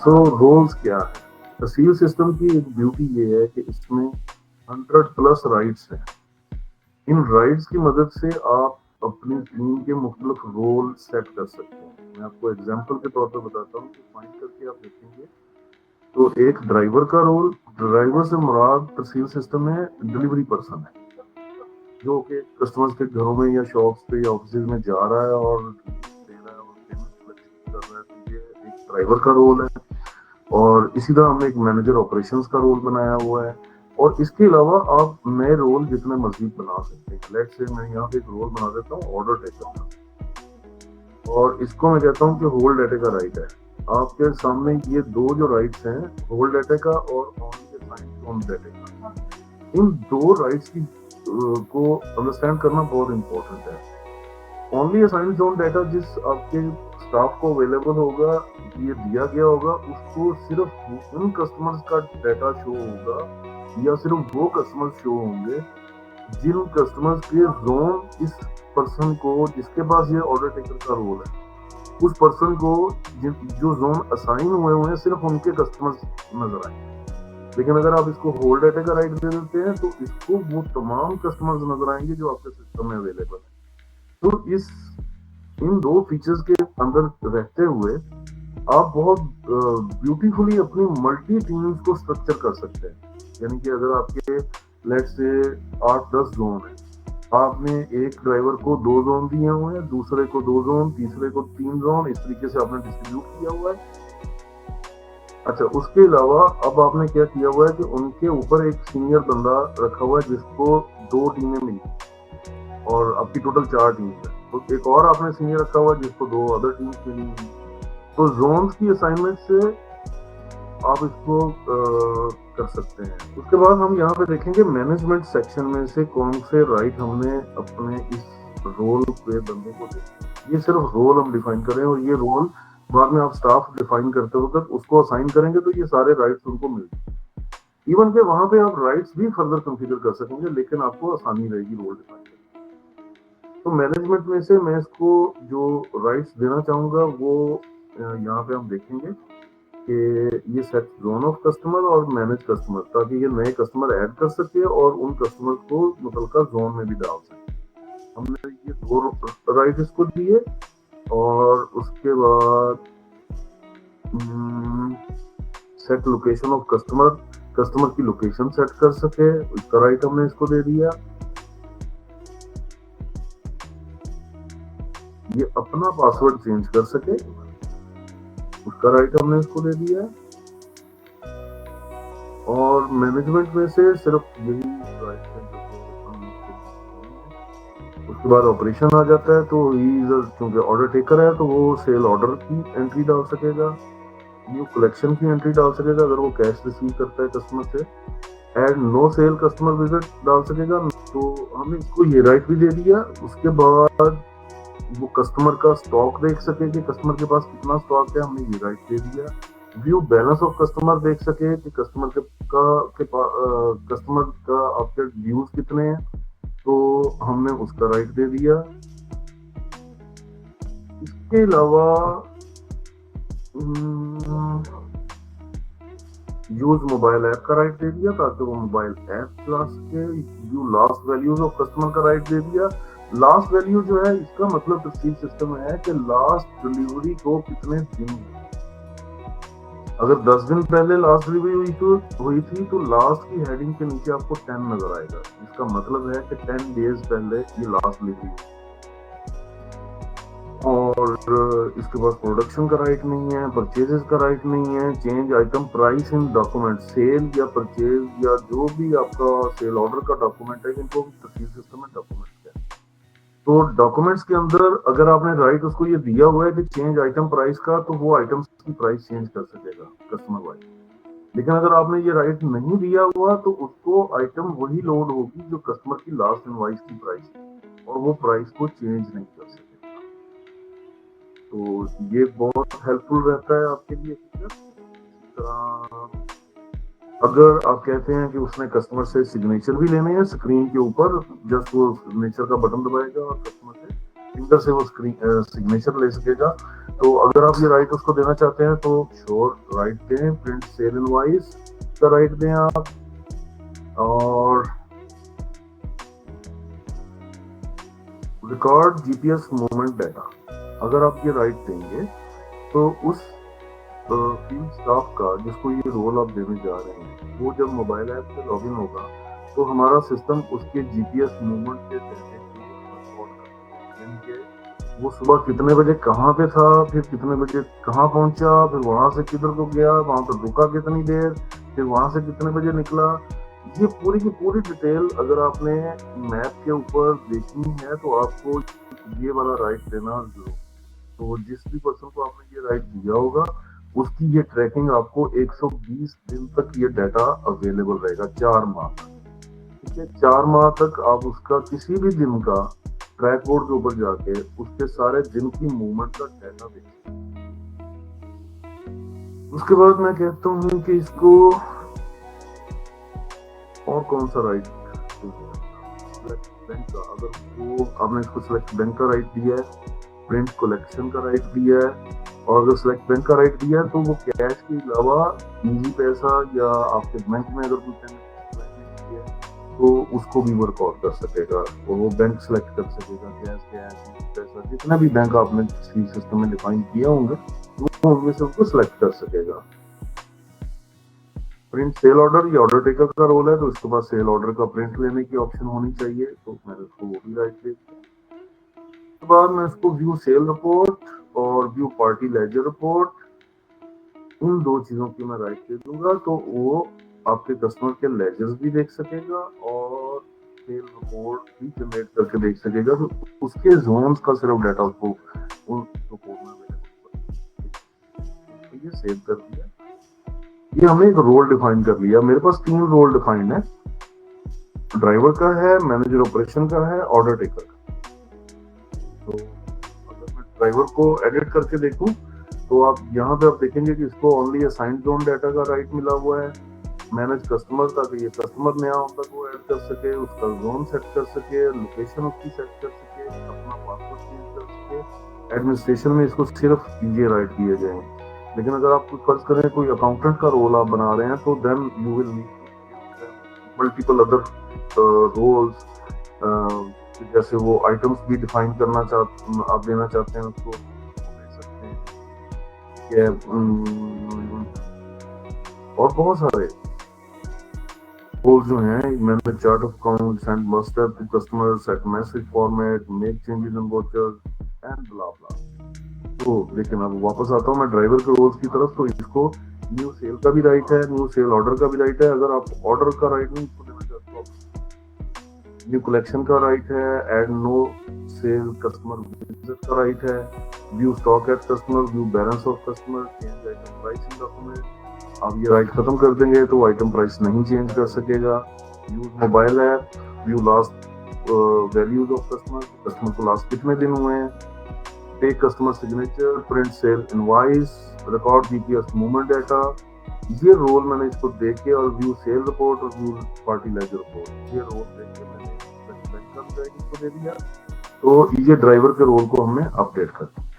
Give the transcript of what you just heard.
सो roles क्या है? तहसील system की एक ब्यूटी ये है कि इसमें 100+ राइट्स हैं। इन राइट्स की मदद से आप अपनी टीम के मुख्तलिफ रोल सेट कर सकते हैं। मैं आपको एग्जांपल के तौर पर बताता हूँ कि फाइंड करके आप देखेंगे तो एक ड्राइवर का रोल, ड्राइवर से मुराद तहसील सिस्टम में डिलीवरी पर्सन है, जो कि कस्टमर्स के घरों में या शॉप्स पे या ऑफिस में जा रहा है और दे रहा है और पेमेंट कलेक्शन कर रहा है। तो ये एक ड्राइवर का रोल है। और इसी तरह हमने एक मैनेजर ऑपरेशंस का रोल बनाया हुआ है। और इसके अलावा आप नए रोल जितने मजीद बना सकते हैं। लेट्स से मैं यहाँ पे एक रोल बना देता हूँ ऑर्डर टेकर का, और इसको मैं कहता हूँ कि होल्ड डाटा का राइट है। आपके सामने ये दो जो राइट्स हैं, होल्ड डाटा का और ऑन डाटा का, इन दो राइट्स की को अंडरस्टैंड करना बहुत इंपॉर्टेंट है। ओनली असाइन जोन डाटा जिस आपके स्टाफ को अवेलेबल होगा, ये दिया गया होगा, उसको सिर्फ उन कस्टमर्स का डाटा शो होगा या सिर्फ वो कस्टमर्स शो होंगे जिन कस्टमर्स के जोन इस पर्सन को, जिसके पास ये ऑर्डर टेकर का रोल है, उस पर्सन को जो जोन असाइन हुए हैं सिर्फ उनके कस्टमर्स नजर आए। लेकिन अगर आप इसको होल्ड डाटा का राइट दे देते हैं तो इसको वो तमाम कस्टमर्स नजर आएंगे जो आपके सिस्टम में अवेलेबल है। तो इन दो फीचर्स के अंदर रहते हुए आप बहुत ब्यूटीफुली अपनी मल्टी टीम्स को स्ट्रक्चर कर सकते हैं। यानी कि अगर आपके लेट्स से 8-10 जोन है, आपने एक ड्राइवर को 2 जोन दिए हुए हैं, दूसरे को 2 जोन, तीसरे को 3 जोन, इस तरीके से आपने डिस्ट्रीब्यूट किया हुआ है। अच्छा, उसके अलावा अब आपने क्या किया हुआ है कि उनके ऊपर एक सीनियर बंदा रखा हुआ है जिसको 2 टीमें मिली और आपकी टोटल 4 टीम है। तो एक और आपने सीनियर रखा हुआ है जिसको 2 अदर टीम्स मिली हुई। तो जोन्स की असाइनमेंट से आप इसको कर सकते हैं। उसके बाद हम यहाँ पे देखेंगे मैनेजमेंट सेक्शन में से कौन से राइट हमने अपने इस रोल पे बंदे को दे। ये सिर्फ रोल हम डिफाइन करें और ये रोल बाद में आप स्टाफ डिफाइन करते वक्त उसको असाइन करेंगे तो ये सारे राइट्स उनको मिल जाएंगे। इवन के वहां पे आप राइट्स भी फर्दर कंफिगर कर सकेंगे, लेकिन आपको आसानी रहेगी रोल डिफाइन करने। तो मैनेजमेंट में से मैं इसको जो राइट्स देना चाहूंगा वो यहाँ पे हम देखेंगे कि ये सेट जोन ऑफ कस्टमर और मैनेज कस्टमर, ताकि ये नए कस्टमर ऐड कर सके और उन कस्टमर को मुतलका जोन में भी डाल सके। हमने ये 2 राइट इसको दिए। और उसके बाद set location of customer, customer की लोकेशन सेट कर सके, उसका राइट हमने इसको दे दिया। ये अपना पासवर्ड चेंज कर सके, उसका राइट हमने इसको दे दिया। और मैनेजमेंट में से सिर्फ यही राइट है जो उसके बाद ऑपरेशन आ जाता है। तो क्योंकि ऑर्डर टेकर है तो वो सेल ऑर्डर की एंट्री डाल सकेगा, न्यू कलेक्शन की एंट्री डाल सकेगा अगर वो कैश रिसीव करता है कस्टमर से, and no sale customer visit डाल सकेगा। तो हमने इसको ये राइट भी दे दिया। उसके बाद वो कस्टमर का स्टॉक देख सके कि कस्टमर के पास कितना स्टॉक है, हमने ये राइट दे दिया। व्यू बैलेंस ऑफ कस्टमर देख सके कि कस्टमर का आपके व्यूज कितने हैं, तो हमने उसका राइट दे दिया। इसके अलावा यूज मोबाइल ऐप का राइट दे दिया ताकि वो मोबाइल ऐप चला सके। View last values of customer का राइट दे दिया। लास्ट वैल्यू जो है इसका मतलब तहसील सिस्टम है कि लास्ट डिलीवरी को कितने दिन, अगर 10 दिन पहले लास्ट डिलीवरी हुई थी तो लास्ट की हेडिंग के नीचे आपको 10 नजर आएगा। इसका मतलब है कि 10 डेज पहले ये लास्ट डिलीवरी हुई। और इसके पास प्रोडक्शन का राइट नहीं है, परचेजेस का राइट नहीं है, change item price in document, sale या परचेज या जो भी आपका सेल ऑर्डर का डॉक्यूमेंट है, इनको तहसील सिस्टम में डॉक्यूमेंट है। तो डॉक्यूमेंट्स के अंदर अगर आपने राइट उसको ये दिया हुआ है कि चेंज आइटम प्राइस का, तो वो आइटम्स की प्राइस चेंज कर सकेगा कस्टमर वाइज। लेकिन अगर आपने ये राइट नहीं दिया हुआ तो उसको आइटम वही लोड होगी जो कस्टमर की लास्ट इनवॉइस की प्राइस है और वो प्राइस को चेंज नहीं कर सकेगा। तो ये बहुत हेल्पफुल रहता है आपके लिए फीचर। अगर आप कहते हैं कि उसने कस्टमर से सिग्नेचर भी लेने हैं स्क्रीन के ऊपर, जस्ट वो सिग्नेचर का बटन दबाएगा और कस्टमर से फिंगर से वो स्क्रीन सिग्नेचर ले सकेगा। तो अगर आप ये राइट उसको देना चाहते हैं तो श्योर राइट दें, प्रिंट सेल इनवॉइस का राइट दें आप। और रिकॉर्ड जीपीएस मूवमेंट डाटा, अगर आप ये राइट देंगे तो उस फील्ड स्टाफ का जिसको ये रोल आप देने जा रहे हैं, वो जब मोबाइल ऐप से लॉगिन होगा तो हमारा सिस्टम उसके जीपीएस मूवमेंट के डाटे को रिकॉर्ड करता है। यानी कि वो सुबह कितने बजे कहाँ पे था, फिर कितने बजे कहाँ पहुंचा, फिर वहां से किधर को गया, वहां पर रुका कितनी देर, फिर वहां से कितने बजे निकला, ये पूरी की पूरी डिटेल अगर आपने मैप के ऊपर देखनी है तो आपको ये वाला राइट देना जरूर। तो जिस भी पर्सन को आपने ये राइट दिया होगा उसकी ये ट्रैकिंग आपको 120 दिन तक ये डाटा अवेलेबल रहेगा, 4 माह तक। ठीक है, 4 माह तक आप उसका किसी भी दिन का ट्रैक बोर्ड के ऊपर जाके उसके सारे दिन की मूवमेंट का डाटा देख सकते हैं। उसके बाद मैं कहता हूँ कि इसको और कौन सा राइट, सिलेक्ट बैंक का, अगर वो आपने इसको सिलेक्ट बैंक का राइट दिया है, प्रिंट कलेक्शन का राइट दिया है, और अगर सिलेक्ट बैंक का राइट दिया है तो वो कैश के अलावा इजी पैसा या आपके बैंक में अगर कोई पेमेंट है तो उसको भी वो रिकॉर्ड कर सकेगा और वो बैंक सिलेक्ट कर सकेगा, कैश पैसा जितना भी बैंक आपने सिस्टम में डिफाइन किया होंगे वो उनमें से उसको सिलेक्ट कर सकेगा। प्रिंट सेल ऑर्डर, ये ऑर्डर टेकर का रोल है तो इसके पास सेल ऑर्डर का प्रिंट लेने की ऑप्शन होनी चाहिए, तो मैंने इसको वो भी राइट दे दिया। उसके बाद मैं इसको व्यू सेल रिपोर्ट और व्यू पार्टी लेजर रिपोर्ट, इन दो चीजों की मैं राइट दे दूंगा तो वो आपके कस्टमर के लेजर्स भी देख सकेगा और सेल रिपोर्ट भी जनरेट करके देख सकेगा, तो उसके जोन्स का सिर्फ डाटा उसको उन रिपोर्ट में अवेलेबल। तो ये सेव कर दिया। ये हमने एक रोल डिफाइन कर लिया। मेरे पास 3 रोल डिफाइंड है, ड्राइवर का है, मैनेजर ऑपरेशन का है, ऑर्डर टेकर का। तो अगर मैं ड्राइवर को एडिट करके देखूं तो आप यहाँ पे आप देखेंगे कि इसको ओनली असाइंड जोन डाटा का राइट मिला हुआ है। मैनेज कस्टमर ताकि ये कस्टमर नया होता है वो ऐड कर सके, उसका जोन सेट कर सके, लोकेशन उसकी सेट कर सके, अपना पासवर्ड चेंज कर सके। एडमिनिस्ट्रेशन में इसको सिर्फ ये राइट दिए गए। लेकिन अगर आप फर्ज करें कोई अकाउंटेंट का रोल आप बना रहे हैं तो then you will need multiple other roles, जैसे वो आइटम्स भी डिफाइन करना आप देना चाहते हैं उसको दे सकते हैं, और बहुत सारे रोल्स जो हैं। मैंने chart of account, send must have to customer, set message format, make changes in vouchers and blah blah. तो लेकिन अब वापस आता हूँ मैं ड्राइवर के रोल्स की तरफ। तो इसको न्यू सेल का भी राइट है, न्यू सेल ऑर्डर का भी राइट है। अगर आप ऑर्डर का राइट नहीं इसको देना चाहते हो, न्यू कलेक्शन का राइट है, add no sale customer visit का राइट है, view stock at customer, view balance of customer, change item price in document. आप ये राइट खत्म कर देंगे तो आइटम प्राइस नहीं चेंज कर सकेगा। Use mobile app, view last values of customer, customer को लास्ट कितने दिन हुए हैं, take customer signature, print sale invoice, record GPS movement data. ये रोल मैंने इसको देख के, और व्यू सेल रिपोर्ट और व्यू पार्टी लेजर रिपोर्ट, ये रोल देख के मैंने इसको दे दिया। तो ये ड्राइवर के रोल को हमने अपडेट कर दिया।